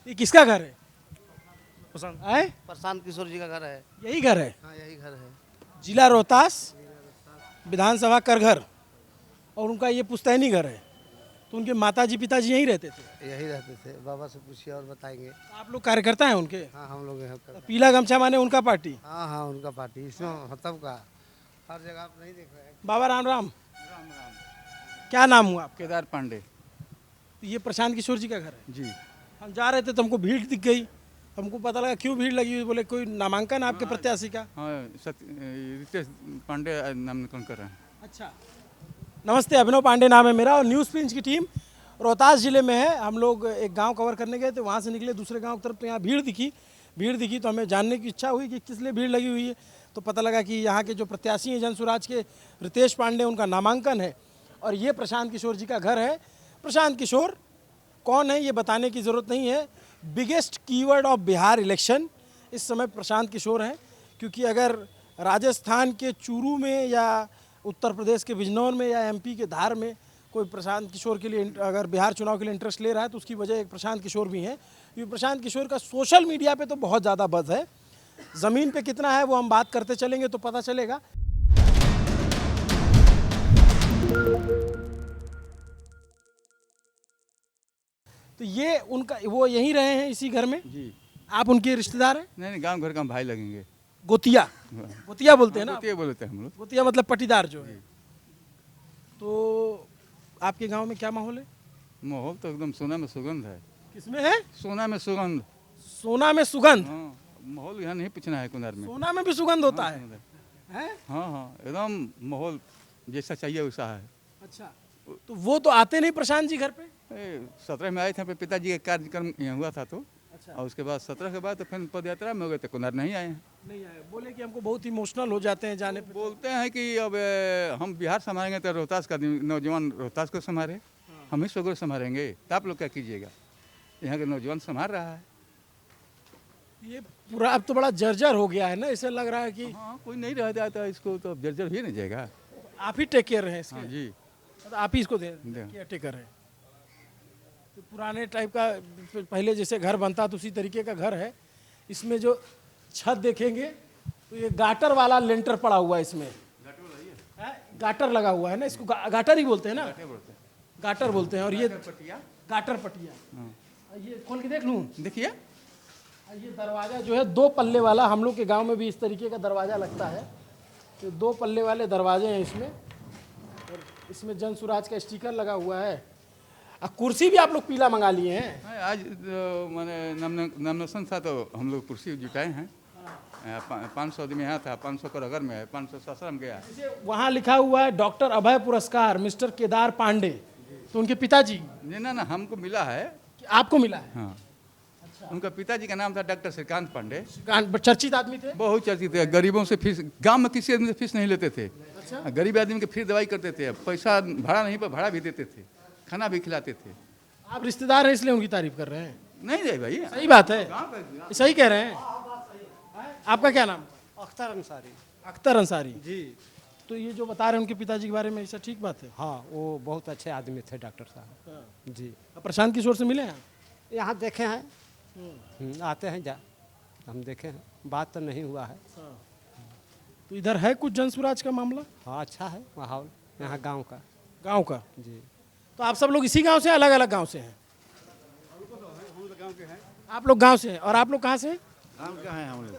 ये किसका घर है? पसंद आए? प्रशांत किशोर जी का घर है। यही घर है? हाँ यही घर है। जिला रोहतास, विधानसभा करघर, और उनका ये पुश्तैनी घर है। तो उनके माताजी पिताजी यहीं रहते थे? यही रहते थे। बाबा से पूछिए और बताएंगे। आप लोग कार्यकर्ता हैं उनके? हाँ हम लोग यहाँ कर। पीला गमछा माने उनका पार्टी? हाँ हाँ उनका पार्टी इसमें मतलब का हर जगह आप नहीं देख रहे हैं। बाबा राम राम। क्या नाम हुआ आपका? केदार पांडे। तो ये प्रशांत किशोर जी का घर है? जी हम जा रहे थे तो हमको भीड़ दिख गई। हमको पता लगा क्यों भीड़ लगी हुई, बोले कोई नामांकन आपके प्रत्याशी का? हाँ रितेश पांडे नामांकन कर रहे हैं। अच्छा, नमस्ते, अभिनव पांडे नाम है मेरा और न्यूज़ पिंच की टीम रोहतास ज़िले में है। हम लोग एक गांव कवर करने गए थे, वहाँ से निकले दूसरे गांव की तरफ, तो यहाँ भीड़ दिखी तो हमें जानने की इच्छा हुई कि किस लिए भीड़ लगी हुई है। तो पता लगा कि यहाँ के जो प्रत्याशी हैं जनसुराज के, रितेश पांडे, उनका नामांकन है और ये प्रशांत किशोर जी का घर है। प्रशांत किशोर कौन है ये बताने की ज़रूरत नहीं है। Biggest keyword of Bihar election इस समय प्रशांत किशोर हैं, क्योंकि अगर राजस्थान के चूरू में या उत्तर प्रदेश के बिजनौर में या एमपी के धार में कोई प्रशांत किशोर के लिए अगर बिहार चुनाव के लिए इंटरेस्ट ले रहा है तो उसकी वजह एक प्रशांत किशोर भी हैं। क्योंकि प्रशांत किशोर का सोशल मीडिया पे तो बहुत ज़्यादा बज़ है, ज़मीन पे कितना है वो हम बात करते चलेंगे तो पता चलेगा। तो ये उनका, वो यहीं रहे हैं इसी घर में? जी आप उनके रिश्तेदार हैं? नहीं गांव घर का हम भाई लगेंगे। गोतिया, गोतिया बोलते हैं ना? गोतिया बोलते हैं हम लोग। गोतिया मतलब पटीदार जो है। तो आपके गांव में क्या माहौल है? माहौल तो एकदम सोना में सुगंध है। किसमें है? सोना में सुगंध। सोना में सुगंध? हाँ माहौल यहाँ नहीं पूछना है कुंदर में। सोना में भी सुगंध होता है? सुगंध हैं? हाँ हाँ एकदम माहौल जैसा चाहिए वैसा है। अच्छा, तो वो तो आते नहीं प्रशांत जी घर पे? 17 में आए थे, फिर पिताजी का कार्यक्रम यहाँ हुआ था तो, अच्छा, और उसके बाद 17 के बाद तो फिर पद यात्रा में हो गए थे, कुंदर नहीं आए हैं। नहीं आए, बोले कि हमको बहुत इमोशनल हो जाते हैं जाने पे। बोलते हैं कि अब हम बिहार संभालेंगे तो रोहतास का नौजवान रोहतास को संभाले, हम ही सगुर संभालेंगे, तो आप लोग क्या कीजिएगा? यहाँ के नौजवान संभाल रहा है। ये पूरा अब तो बड़ा जर्जर हो गया है ना, ऐसे लग रहा है कि हाँ कोई नहीं रह जाता इसको तो जर्जर ही नहीं जाएगा। आप ही टेक केयर हैं इसके? हाँ जी मतलब आप ही इसको दे दे। केयर टेकर है। तो पुराने टाइप का पहले जैसे घर बनता तो उसी तरीके का घर है। इसमें जो छत देखेंगे तो ये गाटर वाला लेंटर पड़ा हुआ है इसमें। है? गाटर लगा हुआ है ना, इसको गाटर ही बोलते हैं ना? गाटर बोलते हैं। और ये गाटर पटिया। ये खोल के देख लूँ? देखिए ये दरवाज़ा जो है 2 पल्ले वाला, हम लोग के गांव में भी इस तरीके का दरवाज़ा लगता है। तो 2 पल्ले वाले दरवाजे हैं इसमें, और इसमें जनसुराज का स्टिकर लगा हुआ है। और कुर्सी भी आप लोग पीला मंगा लिए हैं? आज मैंने नॉमिनेशन था तो हम लोग कुर्सी जुटाए हैं। 500 आदमी यहाँ था, 500 करगर में है, 500 सासाराम गया। वहाँ लिखा हुआ है डॉक्टर अभय पुरस्कार मिस्टर केदार पांडे, तो उनके पिताजी? नहीं ना हमको मिला है। आपको मिला है? हाँ उनका पिताजी का नाम था डॉक्टर श्रीकांत पांडे। चर्चित आदमी थे? बहुत चर्चित थे। गरीबों से फीस, गांव में किसी आदमी से फीस नहीं लेते थे। अच्छा। गरीब आदमी के फ्री दवाई करते थे, पैसा भाड़ा नहीं पर भाड़ा भी देते थे, खाना भी खिलाते थे। आप रिश्तेदार हैं इसलिए उनकी तारीफ कर रहे हैं? नहीं नहीं भाई सही बात है, गाँव का सही कह रहे हैं। आपका क्या नाम? अख्तर अंसारी। अख्तर अंसारी जी तो ये जो बता रहे हैं उनके पिताजी के बारे में, ऐसा ठीक बात है? हाँ वो बहुत अच्छे आदमी थे डॉक्टर साहब जी। आप प्रशांत किशोर से मिले हैं? यहाँ देखे हैं, आते हैं जा, हम देखे हैं, बात तो नहीं हुआ है। तो इधर है कुछ जनसुराज का मामला? हाँ अच्छा है माहौल यहाँ गांव का। गांव का? जी तो आप सब लोग इसी गांव से, अलग अलग गांव से हैं? आप लोग गांव से हैं, और आप लोग कहाँ से हैं? गांव का है हम लोग।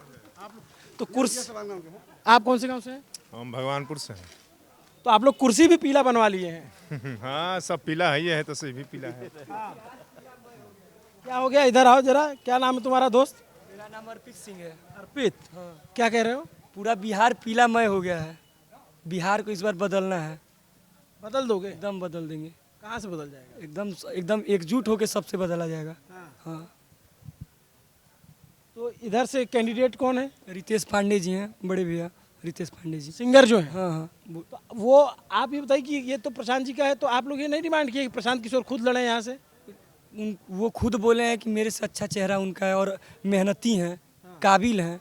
तो कुर्सी, आप कौन से गांव से हैं? हम भगवानपुर से हैं। तो आप लोग कुर्सी भी पीला बनवा लिए हैं? हाँ सब पीला है, ये है तो सही भी पीला है। क्या हो गया, इधर आओ जरा। क्या नाम है तुम्हारा दोस्त? मेरा नाम अर्पित सिंह है। अर्पित, क्या कह रहे हो? पूरा बिहार पीलामय हो गया है। बिहार को इस बार बदलना है, बदल दोगे? एकदम बदल देंगे। कहाँ से बदल जाएगा? एकदम एकदम एकजुट होकर सबसे बदला जाएगा। हाँ तो इधर से कैंडिडेट कौन है? रितेश पांडे जी हैं, बड़े भैया रितेश पांडे जी। सिंगर जो है? हाँ हाँ तो वो आप ये बताइए कि ये तो प्रशांत जी का है, तो आप लोग ये नहीं डिमांड किए कि प्रशांत किशोर खुद लड़े यहाँ से? वो खुद बोले हैं कि मेरे से अच्छा चेहरा उनका है और मेहनती हैं, काबिल हैं।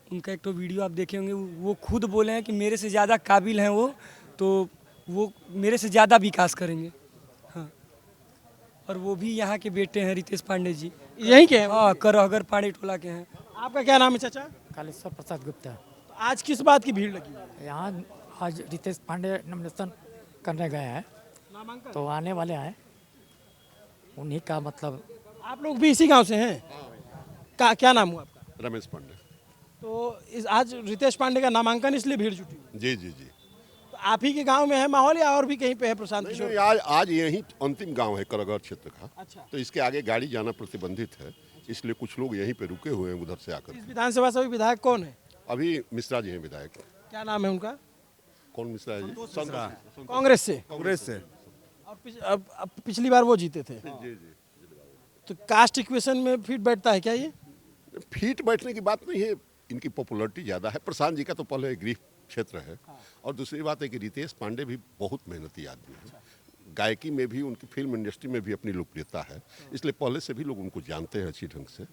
उनका एक तो वीडियो आप देखे होंगे, वो खुद बोले हैं कि मेरे से ज़्यादा काबिल हैं वो, तो वो मेरे से ज़्यादा विकास करेंगे। हाँ और वो भी यहाँ के बेटे हैं, रितेश पांडे जी। यहीं के हैं? हाँ, करहगर पांडे टोला के हैं। आपका क्या नाम है चाचा? कालेश्वर प्रसाद गुप्ता। तो आज किस बात की भीड़ लगी है? यहाँ आज रितेश पांडे नॉमिनेशन करने गए हैं, नामांकन? तो आने वाले हैं, उन्हीं का मतलब। आप लोग भी इसी गांव से हैं? क्या नाम हुआ आपका? रमेश पांडे। तो इस आज रितेश पांडे का नामांकन इसलिए भीड़ जुटी हुई। जी जी जी। तो आप ही के गांव में है माहौल या और भी कहीं पे है प्रशांत नहीं, किशोर? नहीं, आज यही अंतिम गांव है करगढ़ क्षेत्र का। अच्छा। तो इसके आगे गाड़ी जाना प्रतिबंधित है, इसलिए कुछ लोग यहीं पे रुके हुए हैं उधर से आकर। इस विधानसभा से विधायक कौन है? अभी मिश्रा जी हैं विधायक। क्या नाम है उनका? कौन मिश्रा है जी? कांग्रेस से? कांग्रेस से। और अब पिछली बार वो जीते थे। जी जी। तो कास्ट इक्वेशन में फिट बैठता है क्या ये? फीट बैठने की बात नहीं है, इनकी पॉपुलरिटी ज़्यादा है। प्रशांत जी का तो पहले गृह क्षेत्र है, और दूसरी बात है कि रितेश पांडे भी बहुत मेहनती आदमी है। गायकी में भी, उनकी फिल्म इंडस्ट्री में भी अपनी लोकप्रियता है, इसलिए पहले से भी लोग उनको जानते हैं अच्छी ढंग से,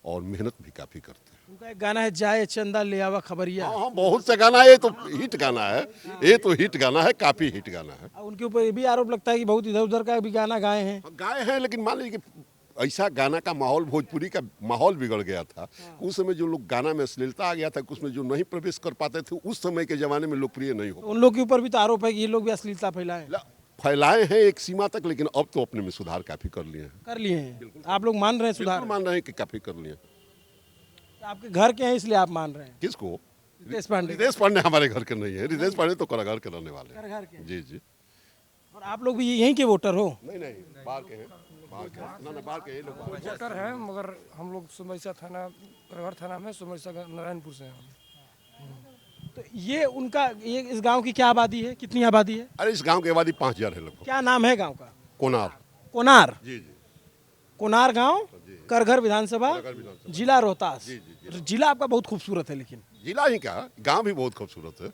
और मेहनत भी काफ़ी करते हैं। उनका एक गाना है जाए चंदा ले आवा खबरिया। हाँ हाँ, बहुत से गाना है, ये तो हिट गाना है, ये तो हिट गाना है, काफ़ी हिट गाना है। उनके ऊपर ये भी आरोप लगता है कि बहुत इधर उधर का भी गाना गाए हैं। गाए हैं, लेकिन मान लीजिए कि ऐसा गाना का माहौल, भोजपुरी का माहौल बिगड़ गया था। उस समय जो लोग गाना में अश्लीलता आ गया था, उसमें जो नहीं प्रवेश कर पाते थे, उस समय के ज़माने में लोकप्रिय नहीं हो उन लोग के ऊपर भी तो आरोप है कि ये लोग भी अश्लीलता फैलाए फैलाए हैं एक सीमा तक, लेकिन अब तो अपने में सुधार काफ़ी कर लिए हैं। कर लिए हैं। आप लोग मान रहे हैं सुधार? बिल्कुल मान रहे हैं कि काफ़ी कर लिए हैं। आपके घर के हैं इसलिए आप मान रहे हैं? किसको? रितेश पांडे? रितेश पांडे हमारे घर के नहीं है, रितेश पांडे तो करागार के रहने वाले हैं। घर के? जी जी। और आप लोग भी यहीं के वोटर हो? नहीं नहीं, बाहर के हैं, बाहर के हैं। ना बाहर के ये लोग। वोटर है, मगर हम लोग सुमैसा थाना, करगढ़ थाना में, सुमैसा नारायणपुर से हैं हम। तो ये उनका, ये इस गांव की क्या आबादी है, कितनी आबादी है? अरे इस गांव की आबादी 5000 है लगभग। क्या नाम है गांव का? कोनार। कोनार? जी जी। कोनार गांव, करघर विधानसभा, जिला रोहतास। जी, जिला आपका बहुत खूबसूरत है, लेकिन जिला ही का गांव भी बहुत खूबसूरत है।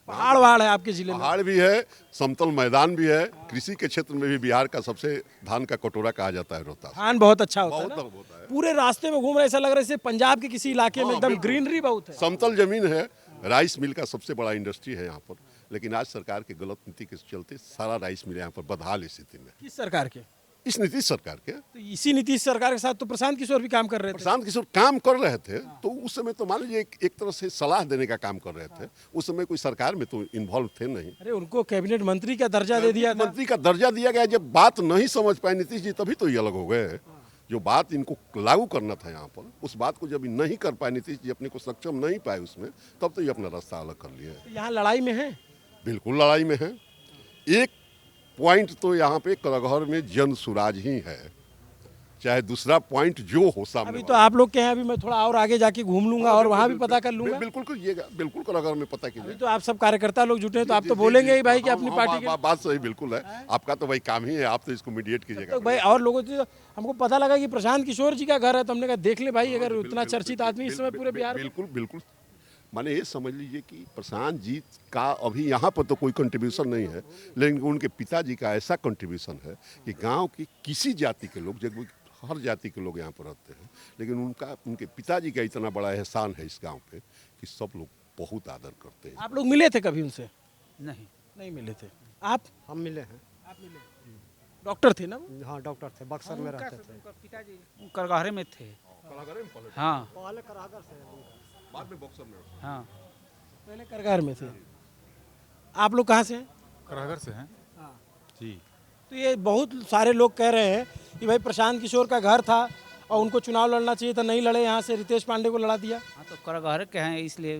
पहाड़ वहाड़ है आपके जिले में? पहाड़ भी है, समतल मैदान भी है। कृषि के क्षेत्र में भी बिहार का सबसे धान का कटोरा कहा जाता है रोहतास। धान बहुत अच्छा होता है बहुत ना? होता है। पूरे रास्ते में घूम रहे, ऐसा लग रहा है जैसे पंजाब के किसी इलाके में एकदम ग्रीनरी बहुत है। समतल जमीन है, राइस मिल का सबसे बड़ा इंडस्ट्री है यहाँ पर, लेकिन आज सरकार की गलत नीति के चलते सारा राइस मिल यहाँ पर बदहाल स्थिति में। किस सरकार के? इस नीतीश सरकार के। तो इसी नीतीश सरकार के साथ तो प्रशांत किशोर भी काम कर रहे थे। प्रशांत किशोर काम कर रहे थे, तो उस समय तो मान लीजिए एक तरह से सलाह देने का काम कर रहे थे। उस समय कोई सरकार में तो इन्वॉल्व थे नहीं। अरे उनको कैबिनेट मंत्री का दर्जा दे दिया था। मंत्री का दर्जा दिया गया। जब बात नहीं समझ पाए नीतीश जी, तभी तो ये अलग हो गए। जो बात इनको लागू करना था यहाँ पर, उस बात को जब नहीं कर पाए नीतीश जी, अपने को सक्षम नहीं पाए उसमें, तब तो ये अपना रास्ता अलग कर लिए। तो यहाँ लड़ाई में है? बिल्कुल लड़ाई में है। एक पॉइंट तो यहाँ पे करघर में जन सुराज ही है, चाहे दूसरा पॉइंट जो हो सामने। अभी तो आप लोग के हैं, अभी मैं थोड़ा और आगे जाके घूम लूंगा और वहाँ भी पता कर लूंगा। बिल्कुल करिएगा, बिल्कुल करघर में पता अभी कीजिए। तो आप सब कार्यकर्ता लोग जुटे हैं, तो आप तो बोलेंगे ही भाई कि अपनी पार्टी के। बात सही बिल्कुल है, आपका तो भाई काम ही है, आप तो इसको मीडिएट कीजिएगा। तो भाई और लोगों से हमको पता लगा कि प्रशांत किशोर जी का घर है, तो हमने कहा देख ले भाई, अगर उतना चर्चित आदमी इस समय पूरे बिहार में। बिल्कुल बिल्कुल। माने ये समझ लीजिए कि प्रशांत जी का अभी यहाँ पर तो कोई कंट्रीब्यूशन नहीं है, लेकिन उनके पिताजी का ऐसा कंट्रीब्यूशन है कि गांव की किसी जाति के लोग, जब हर जाति के लोग यहाँ पर रहते हैं, लेकिन उनके पिताजी का इतना बड़ा एहसान है इस गांव पे कि सब लोग बहुत आदर करते हैं। आप लोग मिले थे कभी उनसे? नहीं मिले थे। आप? हम मिले हैं। आप मिले? डॉक्टर थे ना? हाँ, डॉक्टर थे, बक्सर में रहते थे। करगहरे में थे। हाँ पहले करागर से, बाद में बॉक्सर में। हाँ। पहले करगार में थे। आप लोग कहाँ से हैं? करागर से हैं। जी। तो ये बहुत सारे लोग कह रहे हैं कि भाई प्रशांत किशोर का घर था और उनको चुनाव लड़ना चाहिए था, नहीं लड़े, यहाँ से रितेश पांडे को लड़ा दिया। हाँ, तो करगहरे के हैं इसलिए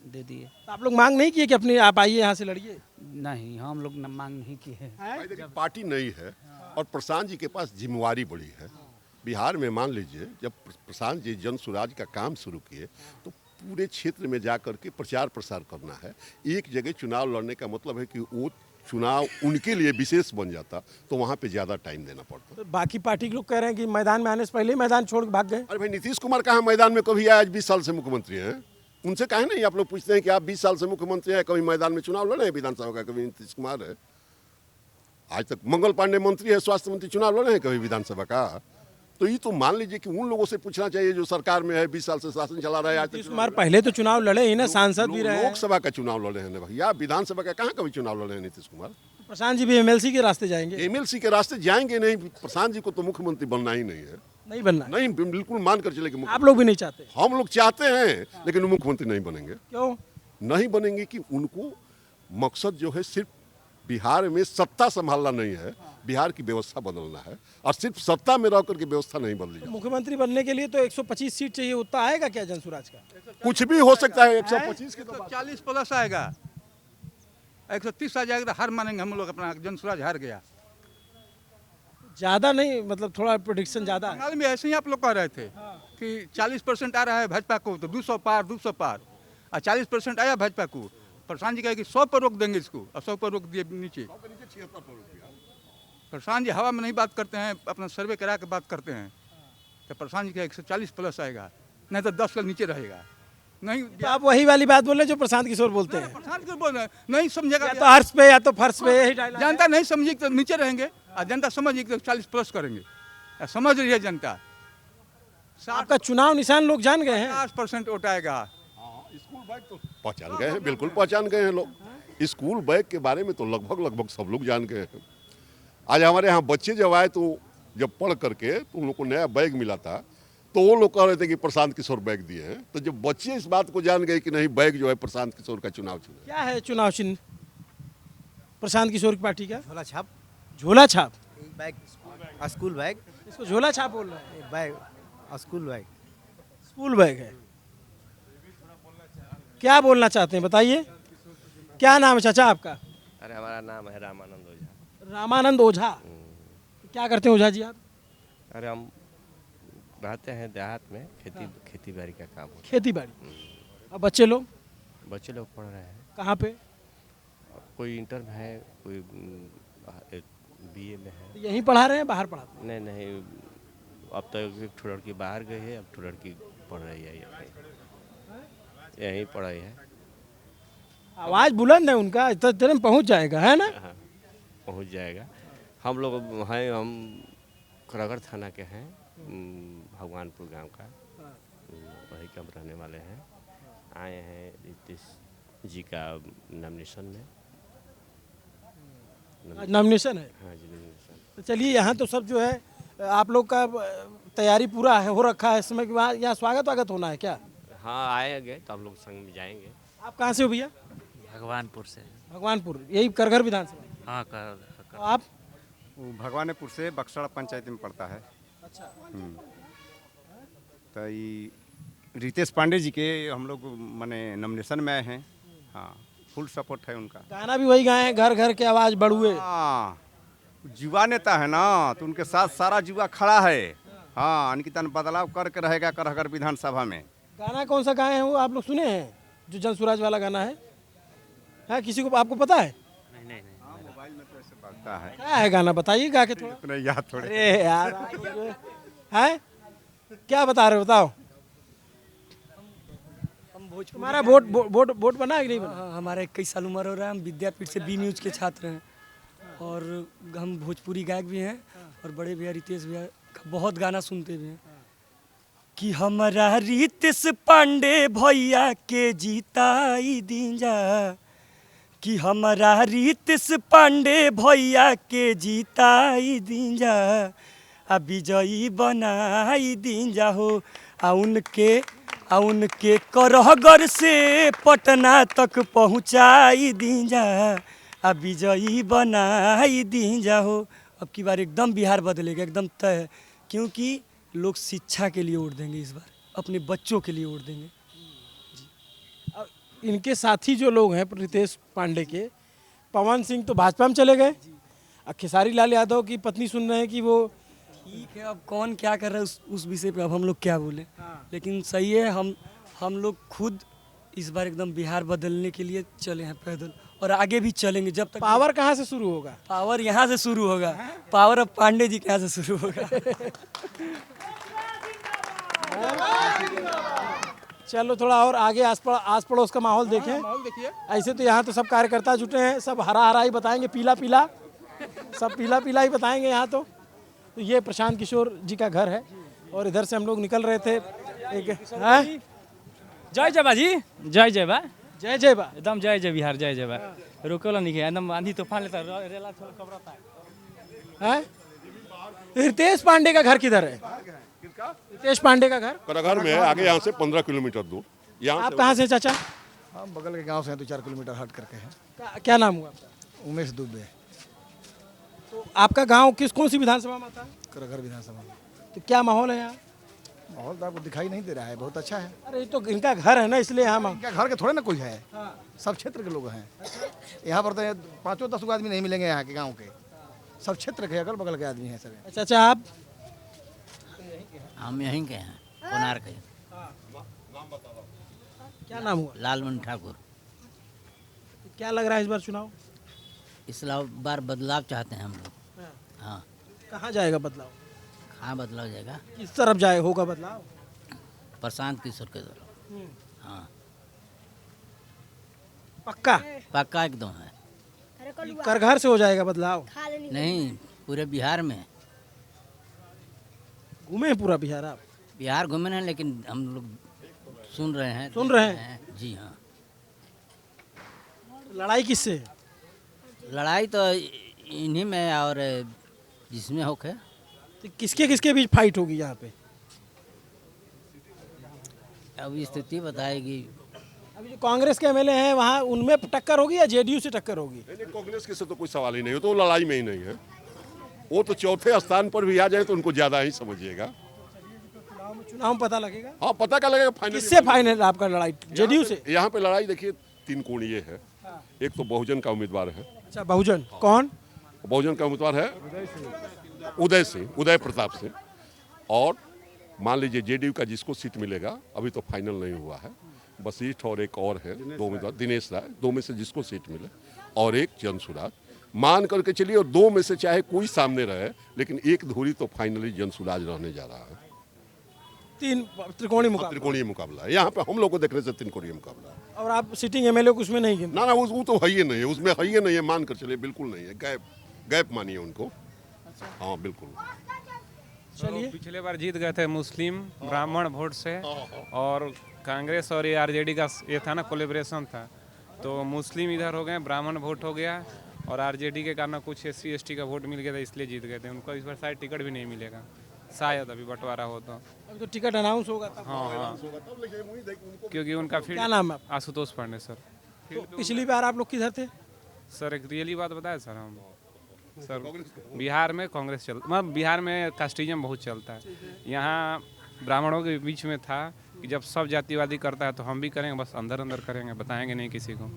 दे दिए। तो आप लोग मांग नहीं किए कि अपने आप आइए यहाँ से लड़िए? नहीं, हम लोग न मांग नहीं किए। भाई देखिए, पार्टी नहीं है और प्रशांत जी के पास जिम्मेवारी बड़ी है। बिहार में मान लीजिए जब प्रशांत जी जन सुराज का काम शुरू किए, तो पूरे क्षेत्र में जा कर के प्रचार प्रसार करना है। एक जगह चुनाव लड़ने का मतलब है कि वो चुनाव उनके लिए विशेष बन जाता, तो वहाँ पे ज़्यादा टाइम देना पड़ता। तो बाकी पार्टी के लोग कह रहे हैं कि मैदान में आने से पहले ही मैदान छोड़ के भाग गए। अरे भाई, नीतीश कुमार कहाँ मैदान में कभी आए? आज 20 साल से मुख्यमंत्री हैं, उनसे कहे नहीं आप लोग पूछते हैं कि आप 20 साल से मुख्यमंत्री हैं, कभी मैदान में चुनाव लड़े हैं विधानसभा का? कभी नीतीश कुमार है? आज तक मंगल पांडे मंत्री है, स्वास्थ्य मंत्री, चुनाव लड़े हैं कभी विधानसभा का? तो ये तो मान लीजिए कि उन लोगों से पूछना चाहिए जो सरकार में है, 20 साल से शासन चला रहा है। आज नीतीश कुमार पहले तो चुनाव लड़े ही ना, सांसद भी रहे। लोकसभा का चुनाव लड़े हैं भैया, विधानसभा का कहाँ कभी चुनाव लड़े हैं नीतीश कुमार? प्रशांत जी भी एमएलसी के रास्ते जाएंगे? एमएलसी के रास्ते जाएंगे नहीं। प्रशांत जी को तो मुख्यमंत्री बनना ही नहीं है। नहीं बनना? नहीं, बिल्कुल मान कर चले कि आप लोग भी नहीं चाहते? हम लोग चाहते हैं, लेकिन वो मुख्यमंत्री नहीं बनेंगे। क्यों नहीं बनेंगे कि उनको मकसद जो है सिर्फ बिहार में सत्ता संभालना नहीं है, बिहार की व्यवस्था बदलना है, और सिर्फ सत्ता में रह करके व्यवस्था नहीं बदली जाती। मुख्यमंत्री बनने के लिए तो 125 सीट चाहिए, उतना आएगा क्या जनसुराज का? कुछ भी हो सकता है। 125 की तो बात 40 प्लस आएगा, 130 आ जाएगा तो हार मानेंगे हम लोग, अपना जनसुराज हार गया। ज्यादा नहीं, मतलब थोड़ा प्रोडिक्शन ज्यादा है। बंगाल में ऐसे ही आप लोग कह रहे थे कि 40% आ रहा है भाजपा को, तो 200 पार 200 पार, और 40% आया भाजपा को। प्रशांत जी कहे कि 100 पर रोक देंगे इसको, और 100 पर रोक दिए नीचे। प्रशांत जी हवा में नहीं बात करते हैं, अपना सर्वे करा के बात करते हैं। तो प्रशांत जी का 140 प्लस आएगा, नहीं तो 10 का नीचे रहेगा। नहीं तो आप वही वाली बात बोल रहे हैं जो प्रशांत किशोर बोलते हैं, प्रशांत क्यों बोल रहे हैं? नहीं समझेगा, या तो हर्ष पे या तो फर्श पे, यही डायलॉग है। जनता नहीं समझेगी तो नीचे रहेंगे, और जनता समझेगी तो 40 प्लस करेंगे। या समझ रही है जनता। आपका चुनाव निशान लोग जान गए हैं। 50% वोट आएगा। स्कूल बैग तो पहचान गए हैं, बिल्कुल पहचान गए हैं लोग। स्कूल बैग के बारे में तो लगभग सब लोग जान गए हैं। आज हमारे यहाँ बच्चे जब आए तो जब पढ़ करके तो उन लोग को नया बैग मिला था, तो वो लोग कह रहे थे कि प्रशांत किशोर बैग दिए हैं। तो जब बच्चे इस बात को जान गए कि नहीं, बैग जो है प्रशांत किशोर का चुनाव चिन्ह है। क्या है चुनाव चिन्ह प्रशांत किशोर की पार्टी का? झोला छाप, झोला छाप। बैग, स्कूल बैग, इसको झोला छाप बोल रहे हैं? Bag, school bag. School bag है। क्या बोलना चाहते हैं बताइए? क्या नाम है चाचा आपका? अरे हमारा नाम है रामानंद ओझा। रामानंद ओझा। क्या करते हैं ओझा जी आप? अरे हम रहते हैं देहात में, खेती बाड़ी का काम होता खेती बाड़ी। अब बच्चे लोग है। बच्चे लोग पढ़ रहे हैं, कहाँ पे? कोई इंटर में है, कोई बीए में है। यहीं पढ़ा रहे हैं, बाहर पढ़ाते हैं? नहीं नहीं, अब तो एक ठो लड़की बाहर गई है, अब ठो लड़की पढ़ रही है, यहीं पढ़ाई है। आवाज बुलंद है उनका, इतना देर में पहुंच जाएगा, है ना? हाँ, पहुंच जाएगा। हम लोग हैं, हम खरगढ़ थाना के हैं, भगवानपुर गांव का, वही कम रहने वाले हैं। आए हैं नीतीश जी का नॉमिनेशन में। आज नॉमिनेशन है। हाँ जी, नॉमिनेशन। तो चलिए, यहाँ तो सब जो है आप लोग का तैयारी पूरा है, हो रखा है। इस समय यहाँ स्वागत वागत होना है क्या? हाँ, आएंगे तो हम लोग संग में जाएंगे। आप कहाँ से हो भैया? भगवानपुर से। भगवानपुर, यही करघर विधानसभा? हाँ, तो आप? भगवानपुर से बक्सड़ा पंचायत में पड़ता है। अच्छा। तो ये रितेश पांडे जी के हम लोग माने नॉमिनेशन में आए हैं। हाँ, फुल सपोर्ट है उनका। गाना भी वही गाए हैं, घर घर के आवाज बढ़ुए। हाँ, युवा नेता है ना, तो उनके साथ सारा युवा खड़ा है। हाँ, अनकितन बदलाव करके रहेगा करहगर विधानसभा में। गाना कौन सा गाए हैं वो आप लोग सुने हैं? जो जनसुराज वाला गाना है किसी को आपको पता है? नहीं, हाँ, मोबाइल में तो ऐसे बजता है। क्या है गाना, बताइए गा के थोड़ा। इतना याद थोड़े। अरे यार, है क्या बता रहे हो, बताओ। हम भोजपुरी तुम्हारा वोट बना है कि नहीं बना? हाँ, हमारा 21 साल उम्र हो रहा है। हम विद्यापीठ से बी न्यूज़ के छात्र हैं, और हम भोजपुरी गायक भी हैं, और बड़े भैया रितेश भैया का बहुत गाना सुनते भी हैं। कि हमारा रितेश पांडे भैया के जीताई दीजा, कि हमारा रितेश पांडे भैया के जीताई दीजा, आ विजयी बनाई दीजा हो। आ उनके करहगर से पटना तक पहुँचाई दीजा, आ विजयी बनाई दीजा हो। अब की बार एकदम बिहार बदलेगा, एकदम तय है, क्योंकि लोग शिक्षा के लिए वोट देंगे इस बार, अपने बच्चों के लिए वोट देंगे। इनके साथी जो लोग हैं रितेश पांडे के, पवन सिंह तो भाजपा में चले गए, और खेसारी लाल यादव की पत्नी सुन रहे हैं कि वो ठीक है, अब कौन क्या कर रहा है उस विषय पे अब हम लोग क्या बोले। लेकिन सही है, हम लोग खुद इस बार एकदम बिहार बदलने के लिए चले हैं पैदल, और आगे भी चलेंगे जब तक। पावर कहाँ से शुरू होगा? पावर यहाँ से शुरू होगा, पावर अब पांडे जी के यहाँ से शुरू होगा। चलो थोड़ा और आगे आस पड़ोस का माहौल देखें। माहौल देखिए। ऐसे तो यहाँ तो सब कार्यकर्ता जुटे हैं, सब हरा हरा ही बताएंगे, पीला पीला, सब पीला पीला ही बताएंगे यहाँ तो ये प्रशांत किशोर जी का घर है। और इधर से हम लोग निकल रहे थे एक जय जय बा जी, जय जय बा, जय जय बा, एकदम जय जय बिहार, जय जय बा। रोके वाला नहीं है, एकदम आंधी तूफान लेता है, रेला छोड़ कबरता है। हैं? रितेश पांडे का घर किधर है? रितेश पांडे का घर करघर में है, आगे यहाँ से 15 किलोमीटर दूर। यहाँ आप कहाँ से चाचा? हम बगल के गांव से हैं, 2-4 किलोमीटर हट करके हैं। क्या नाम हुआ आपका? उमेश दुबे, तो आपका गांव कौन सी विधानसभा में आता है? करघर विधानसभा में। तो क्या माहौल है यहाँ? माहौल तो आपको दिखाई नहीं दे रहा है, बहुत अच्छा है। अरे ये तो इनका घर है ना, इसलिए यहाँ इनका घर के थोड़े ना कोई है, सब क्षेत्र के लोग हैं। यहाँ पर तो 5-10 आदमी नहीं मिलेंगे यहाँ के गाँव के, सब क्षेत्र के अगल बगल के आदमी हैं सर। चाचा आप? हम यहीं के हैं, कोनार के। क्या नाम हुआ? लालमन ठाकुर। क्या लग रहा है इस बार चुनाव? इस बार बदलाव चाहते हैं हम लोग। हाँ। कहाँ जाएगा बदलाव? कहाँ बदलाव जाएगा? किस तरफ जाए होगा बदलाव? प्रशांत किशोर के तरफ। हाँ, पक्का? पक्का एकदम है। करघर से हो जाएगा बदलाव? नहीं, पूरे बिहार में। घूमे हैं पूरा बिहार आप? बिहार घूमे हैं, लेकिन हम लोग सुन रहे हैं। सुन रहे हैं? जी हाँ। लड़ाई किससे है? लड़ाई तो इन्हीं में और जिसमें होके। तो किसके किसके बीच फाइट होगी यहाँ पे? अब स्थिति बताएगी। अभी जो कांग्रेस के एमएलए हैं वहाँ, उनमें टक्कर होगी या जेडीयू से टक्कर होगी? नहीं, कांग्रेस के से तो कोई सवाल ही नहीं, वो तो लड़ाई में ही नहीं है। वो तो चौथे स्थान पर भी आ जाए तो उनको ज्यादा ही समझिएगा। चुनाव में पता लगेगा। हाँ, पता क्या लगेगा फाइनल। किससे फाइनल आपका लड़ाई? जेडीयू से? यहाँ पे लड़ाई देखिए 3 कोणीय है। एक तो बहुजन का उम्मीदवार है। अच्छा, बहुजन कौन? बहुजन का उम्मीदवार है उदय सिंह, उदय प्रताप सिंह। और मान लीजिए जेडीयू का जिसको सीट मिलेगा, अभी तो फाइनल नहीं हुआ है, वशिष्ठ और एक और है, 2 उम्मीदवार, दिनेश राय। 2 में से जिसको सीट मिले, और एक जनसुराज। मान करके चलिए, और 2 में से चाहे कोई सामने रहे, लेकिन एक धुरी तो फाइनली जनसुराज रहने जा रहा है। 3 त्रिकोणीय मुकाबला। त्रिकोणीय मुकाबला है यहाँ पे, हम लोग को देखने से त्रिकोणीय मुकाबला है। और आप सिटिंग एमएलए को उसमें नहीं गिनते? ना वो तो है ही नहीं है, उसमें है ही नहीं है, मान कर चलिए, बिल्कुल नहीं है। गैप मानिए उनको। हाँ बिल्कुल। चलिए, पिछले बार जीत गए थे मुस्लिम ब्राह्मण वोट से, और कांग्रेस और ये आरजेडी का ये था ना, कोलेब्रेशन था, तो मुस्लिम इधर हो गए, ब्राह्मण वोट हो गया, और आरजेडी के कारण कुछ SC ST का वोट मिल गया था, इसलिए जीत गए थे। उनको इस बार शायद टिकट भी नहीं मिलेगा, शायद अभी बंटवारा हो तो। अब तो टिकट अनाउंस होगा तब। हाँ, क्योंकि उनका फिर। क्या नाम है? आशुतोष पांडे सर। तो पिछली बार आप लोग किधर थे? सर एक रियली बात बताए सर, हम सर बिहार में कांग्रेस मतलब बिहार में कास्टिज्म बहुत चलता है। यहाँ ब्राह्मणों के बीच में था कि जब सब जातिवादी करता है तो हम भी करेंगे, बस अंदर अंदर करेंगे, बताएंगे नहीं किसी को।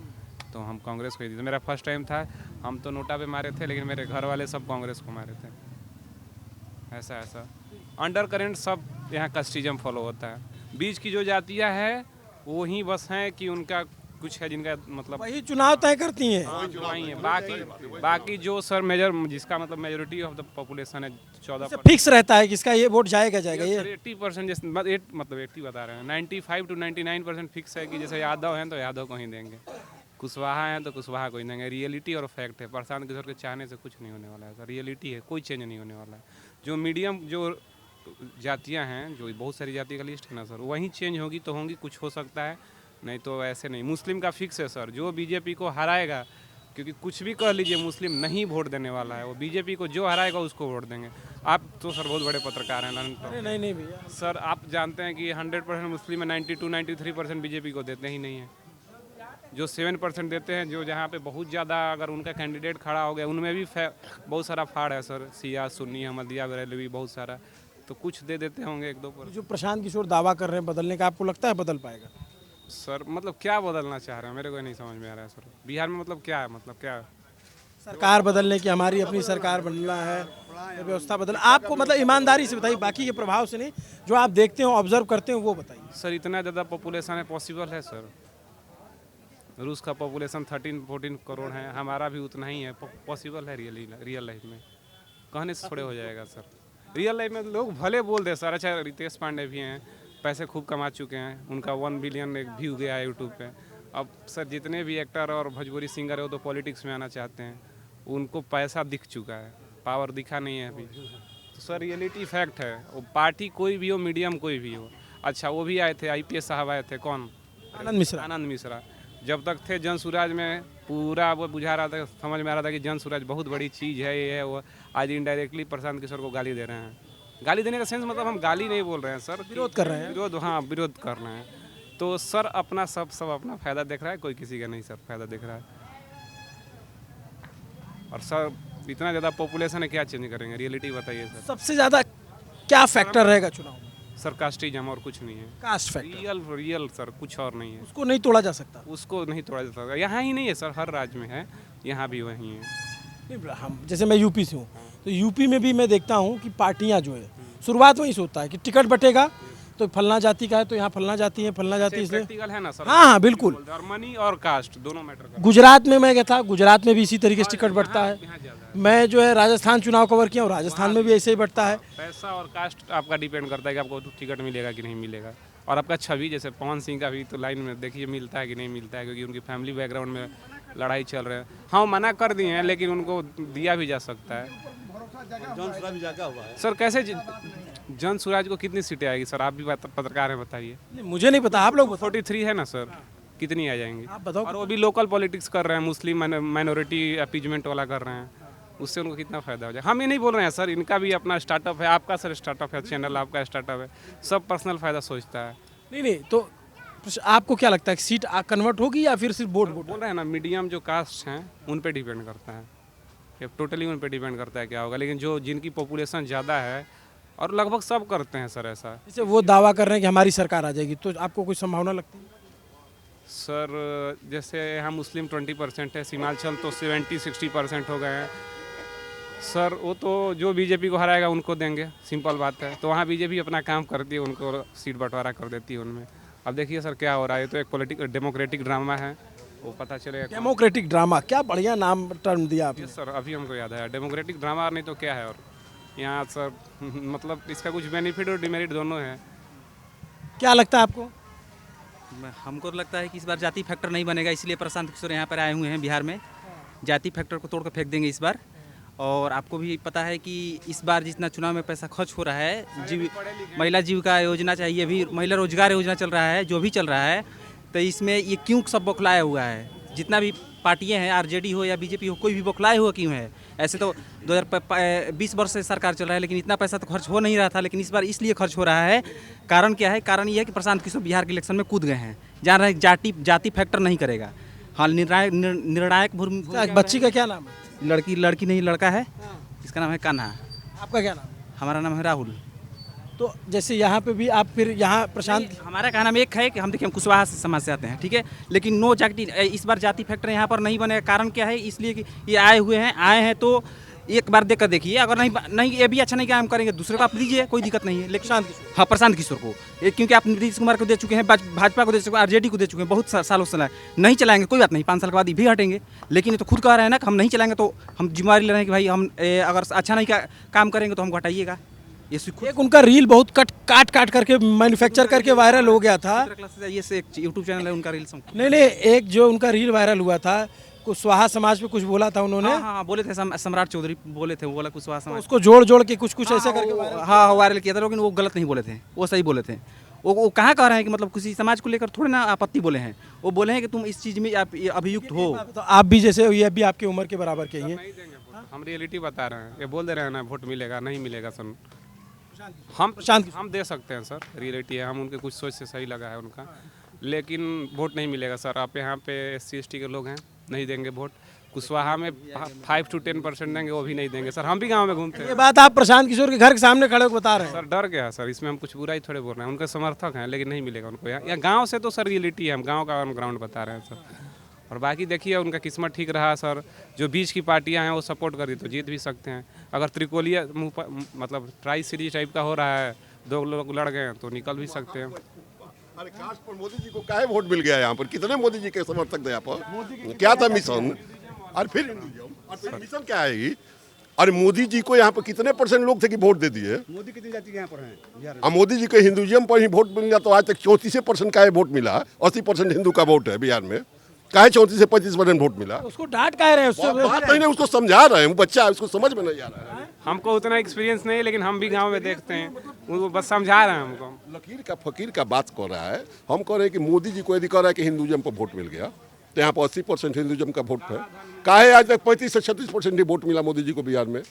तो हम कांग्रेस को ही दी। मेरा फर्स्ट टाइम था, हम तो नोटा पे मारे थे, लेकिन मेरे घर वाले सब कांग्रेस को मारे थे। ऐसा अंडर करेंट सब यहाँ कास्टिज्म फॉलो होता है। बीच की जो जातियाँ हैं वो ही बस हैं कि उनका कुछ है, जिनका मतलब वही चुनाव तय करती हैं। हाँ, वही है। बाकी जो सर मेजर, जिसका मतलब मेजोरिटी ऑफ द पॉपुलेशन है 14%। फिक्स रहता है किसका ये वोट जाएगा ये 80% जैसे मतलब 80 बता रहे हैं, 95 to 99% फिक्स है कि जैसे यादव हैं तो यादव को ही देंगे, कुशवाहा हैं तो कुशवाहा को ही देंगे। रियलिटी और फैक्ट है। प्रशांत किशोर के चाहने से कुछ नहीं होने वाला है सर, रियलिटी है, कोई चेंज नहीं होने वाला है। जो मीडियम जो जातियाँ हैं, जो बहुत सारी जाति का लिस्ट है ना सर, वहीं चेंज होगी तो होंगी, कुछ हो सकता है, नहीं तो ऐसे नहीं। मुस्लिम का फिक्स है सर, जो बीजेपी को हराएगा, क्योंकि कुछ भी कह लीजिए मुस्लिम नहीं वोट देने वाला है, वो बीजेपी को जो हराएगा उसको वोट देंगे। आप तो सर बहुत बड़े पत्रकार हैं। नहीं भैया सर, आप जानते हैं कि 100% मुस्लिम है, 92-93% बीजेपी को देते ही नहीं है। जो 7% देते हैं, जो जहाँ पे बहुत ज़्यादा अगर उनका कैंडिडेट खड़ा हो गया, उनमें भी बहुत सारा फाड़ है सर, शिया सुन्नी अहमदिया बरेलवी बहुत सारा, तो कुछ दे देते होंगे 1-2%। जो प्रशांत किशोर दावा कर रहे हैं बदलने का, आपको लगता है बदल पाएगा? सर मतलब क्या बदलना चाह रहे हैं, मेरे को नहीं समझ में आ रहा है सर। बिहार में मतलब क्या है, मतलब क्या सरकार बदलने की, हमारी अपनी सरकार बनना है, व्यवस्था बदल, आपको मतलब ईमानदारी से बताइए, बाकी के प्रभाव से नहीं, जो आप देखते हो ऑब्जर्व करते हो वो बताइए। सर इतना ज़्यादा पॉपुलेशन है, पॉसिबल है सर? रूस का पॉपुलेशन 13-14 करोड़ है, हमारा भी उतना ही है, पॉसिबल है रियल लाइफ में? कहने से थोड़े हो जाएगा सर। रियल लाइफ में लोग भले बोल दे सर। अच्छा, रितेश पांडे भी हैं, पैसे खूब कमा चुके हैं, उनका 1 बिलियन एक व्यू गया है यूट्यूब पे। अब सर जितने भी एक्टर और भोजपुरी सिंगर है वो तो पॉलिटिक्स में आना चाहते हैं, उनको पैसा दिख चुका है, पावर दिखा नहीं है अभी। तो सर रियलिटी फैक्ट है, वो पार्टी कोई भी हो, मीडियम कोई भी हो। अच्छा, वो भी आए थे, IPS साहब आए थे, कौन? आनंद मिश्रा। जब तक थे जनसुराज में पूरा वो बुझा रहा था, समझ में आ रहा था कि जन सूरज बहुत बड़ी चीज़ है, ये है वो। आज इनडायरेक्टली प्रशांत किशोर को गाली दे रहे हैं। गाली देने का सेंस मतलब हम गाली नहीं बोल रहे हैं सर, विरोध कर रहे हैं। विरोध, हाँ विरोध कर रहे हैं। तो सर अपना सब अपना फ़ायदा देख रहा है, कोई किसी का नहीं सर फ़ायदा देख रहा है। और सर इतना ज़्यादा पॉपुलेशन है, क्या चेंज करेंगे? रियलिटी बताइए सर। सबसे ज़्यादा क्या फैक्टर रहेगा चुनाव में? सर कास्टिज्म और कुछ नहीं है। कास्ट फैक्टर रियल सर, कुछ और नहीं है। उसको नहीं तोड़ा जा सकता। उसको नहीं तोड़ा जा सकता। यहाँ ही नहीं है सर, हर राज्य में है, यहाँ भी वही है। नहीं, हम जैसे मैं यूपी से हूँ, तो यूपी में भी मैं देखता हूँ कि पार्टियाँ जो है शुरुआत वहीं से होता है कि टिकट बटेगा तो फलना जाति का है, तो यहाँ फलना जाति है, फलना जाति इसलिए। प्रैक्टिकल है ना सर। हाँ हाँ बिल्कुल। और मनी और कास्ट दोनों मैटर करते हैं। गुजरात में मैं गया था, गुजरात में भी इसी तरीके से टिकट बढ़ता है। मैं जो है राजस्थान चुनाव कवर किया हूँ, राजस्थान में भी ऐसे ही बढ़ता है। पैसा और कास्ट आपका डिपेंड करता है कि आपको टिकट मिलेगा कि नहीं मिलेगा। और आपका छवि, जैसे पवन सिंह का भी तो लाइन में देखिए मिलता है कि नहीं मिलता है, क्योंकि उनकी फैमिली बैकग्राउंड में लड़ाई चल रहा है। हाँ मना कर दिए हैं, लेकिन उनको दिया भी जा सकता है। सर कैसे जन स्वराज को कितनी सीटें आएगी सर? आप भी पत्रकार हैं, बताइए। मुझे नहीं पता, आप लोग 43 है ना सर, कितनी आ जाएंगी आप बताओ। और वो भी लोकल पॉलिटिक्स कर रहे हैं, मुस्लिम माइनॉरिटी अपीजमेंट वाला कर रहे हैं, उससे उनको कितना फायदा हो जाए? हम ये नहीं बोल रहे हैं सर, इनका भी अपना स्टार्टअप है, आपका सर स्टार्टअप है, चैनल आपका स्टार्टअप है, सब पर्सनल फायदा सोचता है। नहीं तो आपको क्या लगता है कि सीट कन्वर्ट होगी या फिर सिर्फ वोट? बोल रहे हैं ना, मीडियम जो कास्ट हैं उन पे डिपेंड करता है, टोटली उन पे डिपेंड करता है क्या होगा। लेकिन जो जिनकी पॉपुलेशन ज़्यादा है, और लगभग सब करते हैं सर ऐसा। जैसे वो दावा कर रहे हैं कि हमारी सरकार आ जाएगी, तो आपको कोई संभावना लगती है? सर जैसे यहाँ मुस्लिम 20% है, सीमांचल तो 70-60% हो गए हैं सर। वो तो जो बीजेपी को हराएगा उनको देंगे, सिंपल बात है। तो वहाँ बीजेपी अपना काम करती है, उनको सीट बंटवारा कर देती है उनमें। अब देखिए सर क्या हो रहा है, तो एक डेमोक्रेटिक ड्रामा है, वो पता चलेगा। डेमोक्रेटिक ड्रामा, क्या बढ़िया नाम टर्म दिया आपने। सर अभी हमको याद है, डेमोक्रेटिक ड्रामा नहीं तो क्या है। और यहाँ सर मतलब इसका कुछ बेनिफिट और डिमेरिट दोनों है। क्या लगता है आपको? हमको लगता है कि इस बार जाति फैक्टर नहीं बनेगा, इसलिए प्रशांत किशोर यहाँ पर आए हुए हैं बिहार में। जाति फैक्टर को तोड़ कर फेंक देंगे इस बार। और आपको भी पता है कि इस बार जितना चुनाव में पैसा खर्च हो रहा है, महिला जीविका योजना चाहिए, भी महिला रोजगार योजना चल रहा है, जो भी चल रहा है, तो इसमें ये क्यों सब बौखलाया हुआ है? जितना भी पार्टियां हैं, आरजेडी हो या बीजेपी हो, कोई भी बौखलाए हुआ क्यों है? ऐसे तो 2020 वर्ष से सरकार चल रहा है, लेकिन इतना पैसा तो खर्च हो नहीं रहा था, लेकिन इस बार इसलिए खर्च हो रहा है। कारण क्या है? कारण ये है कि प्रशांत किशोर बिहार के इलेक्शन में कूद गए हैं, जान रहे जाति फैक्टर नहीं करेगा। हाँ निर्णायक बच्ची का क्या नाम है? लड़की नहीं लड़का है, इसका नाम है कान्हा। आपका क्या नाम? हमारा नाम है राहुल। तो जैसे यहाँ पे भी आप फिर यहाँ प्रशांत, हमारा कहना में एक है कि हम देखिए हम कुशवाहा समाज से आते हैं, ठीक है, लेकिन नो जाति इस बार जाति फैक्टर यहाँ पर नहीं बनेगा। कारण क्या है? इसलिए कि ये आए हैं तो एक बार देख कर देखिए, अगर नहीं ये भी अच्छा नहीं काम करेंगे, दूसरे को आप दीजिए, कोई दिक्कत नहीं है। लेकिन हाँ प्रशांत किशोर को, क्योंकि आप नीतीश कुमार को दे चुके हैं, भाजपा को दे चुके हैं, आरजेडी को दे चुके हैं, बहुत सालों से नहीं चलाएंगे, कोई बात नहीं, 5 साल के बाद ये भी हटेंगे। लेकिन ये तो खुद कह रहे हैं ना कि हम नहीं चलाएंगे, तो हम जिम्मेवारी ले रहे हैं कि भाई हम अगर अच्छा नहीं काम करेंगे तो हमको हटाइएगा। एक उनका रील बहुत काट करके मैन्युफैक्चर करके वायरल हो गया था। ये से एक यूट्यूब चैनल है उनका रील। नहीं एक जो उनका रील वायरल हुआ था, कुशवाहा समाज पे कुछ बोला था उन्होंने। हाँ बोले थे, सम्राट चौधरी बोले थे, वो बोला कुशवाहा समाज, उसको जोड़ के कुछ ऐसा करके हाँ वायरल किया था, लेकिन वो गलत नहीं बोले थे, वो सही बोले थे। वो कहाँ कह रहे हैं कि मतलब किसी समाज को लेकर थोड़े ना आपत्ति बोले हैं, वो बोले हैं कि तुम इस चीज़ में आप अभियुक्त हो। तो आप भी जैसे ये भी आपकी उम्र के बराबर के ही हैं। हम रियलिटी बता रहे हैं, ये बोल दे रहे हैं ना वोट मिलेगा नहीं मिलेगा सर। हम दे सकते हैं सर, रियलिटी है, हम उनके कुछ सोच से सही लगा है उनका, लेकिन वोट नहीं मिलेगा सर। आप यहाँ पे SC/ST के लोग हैं, नहीं देंगे वोट। कुशवाहा में 5 to 10% देंगे, वो भी नहीं देंगे सर। हम भी गांव में घूमते हैं। ये बात आप प्रशांत किशोर के घर के सामने खड़े बता रहे हैं सर। डर गया सर, इसमें हम कुछ बुरा ही थोड़े बोल रहे हैं, उनके समर्थक हैं, लेकिन नहीं मिलेगा उनको यहाँ गाँव से। तो सर रियलिटी है, हम गाँव का ऑन ग्राउंड बता रहे हैं सर। और बाकी देखिए उनका किस्मत ठीक रहा सर, जो बीच की पार्टियां हैं वो सपोर्ट कर दी तो जीत भी सकते हैं। अगर त्रिकोलीय मतलब ट्राई सीरीज टाइप का हो रहा है, 2 लोग लड़ गए तो निकल भी सकते हैं। अरे काश पर मोदी जी को काहे वोट मिल गया यहाँ पर? कितने मोदी जी के समर्थक थे यहाँ पर? क्या था मिशन? और फिर मिशन क्या है? अरे मोदी जी को यहाँ पर कितने % लोग थे कि वोट दे दिए? मोदी कितनी जाति के यहाँ पर हैं? अब मोदी जी के हिंदुइज्म पर ही वोट मिल गया, तो आज तक 34% का वोट मिला। 80% हिंदू का वोट है बिहार में, काहे 34 से 25% वोट मिला? उसको डांट कह रहे हैं, बात नहीं, उसको समझा रहे हैं, बच्चा है, उसको समझ में नहीं आ रहा है। हमको उतना एक्सपीरियंस नहीं है, लेकिन हम भी गांव में देखते हैं, वो बस समझा रहे हैं हमको। लकीर का फकीर का बात कर रहा है। हम कह रहे हैं कि मोदी जी को यदि कह रहा है कि हिंदुइज्म पर वोट मिल गया, तो यहाँ पर 80% हिंदुज़म का वोट है। काहे आज तक 35 से 36% ही वोट मिला मोदी जी को बिहार में,